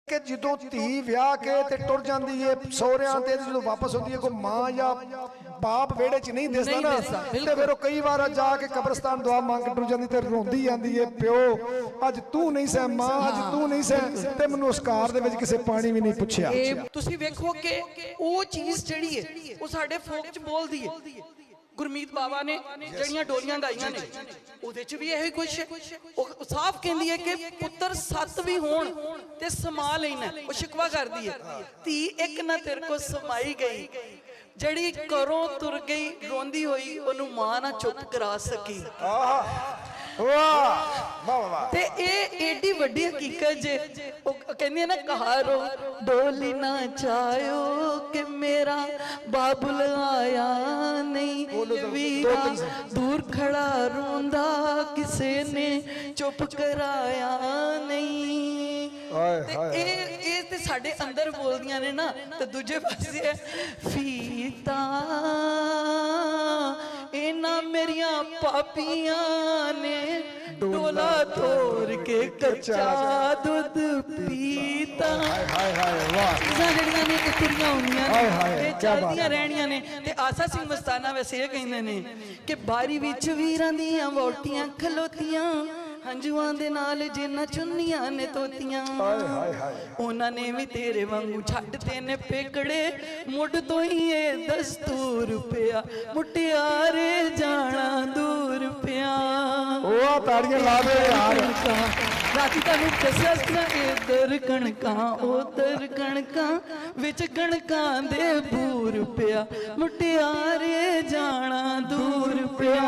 कि जो धी विआह के ते टुर जाती है सौहरियां ते जो वापस होती है कोई मां या बाप वेड़े च नहीं दिसदा ना ते फिर कई बार जाके कब्रिस्तान दुआ मांग के टुर जाती ते रोंदी आंदी है प्यो अज तू नहीं सह मां अज तू नहीं सह ते मैनूं उस कार दे विच किसे पानी भी नहीं पुछया। तुसीं वेखो कि वो चीज़ जिहड़ी है वो साडे फोक च बोलदी है। गुरमीत बाबा ने जड़ियां डोलियां गाइयां ने उहदे च भी यही कुछ है। साफ कहती है कि पुत्र सत्त भी होण ते समा लेना। वो शिकवा करदी है धी एक ना तेरे को समाई गई जड़ी घरों तुर गई रोंदी हुई ओनू मां ना चुप करा सकी। ते एडी वड्डी हकीकत जे कहंदी ना कहारो डोली ना चायो कि मेरा बाबुल आया नहीं वीरा दूर खड़ा रोंदा किसे ने चुप कराया नहीं। ते साडे अंदर बोलदियां ने ना ते दूजे पासे फीता इना मेरिया पापियां ने डोला तोड़ के कच्चा दूध पीता। जड़ियां ने कुड़ियां होंदियां ने चलदियां रहनियां ने ते आसा सिंह मस्ताना वैसे ये कहंदे ने कि बारी विच वीरां दियां वोटियां खलोतियां हंजुआं दे नाल जिन्ना चुन्नियां ने तोतियां उन्हां ने भी तेरे वांगू छड्डते ने पेकड़े मुड तो ही ये दस्तूर पिया मुटियारे जाना दूर पिया। ओ ताड़ियां ला दे यार राती तैनूं दस्सिया इधर कणकां उधर कणकां विच कणकां दे बूर पिया मुटियारे जाना दूर पिया।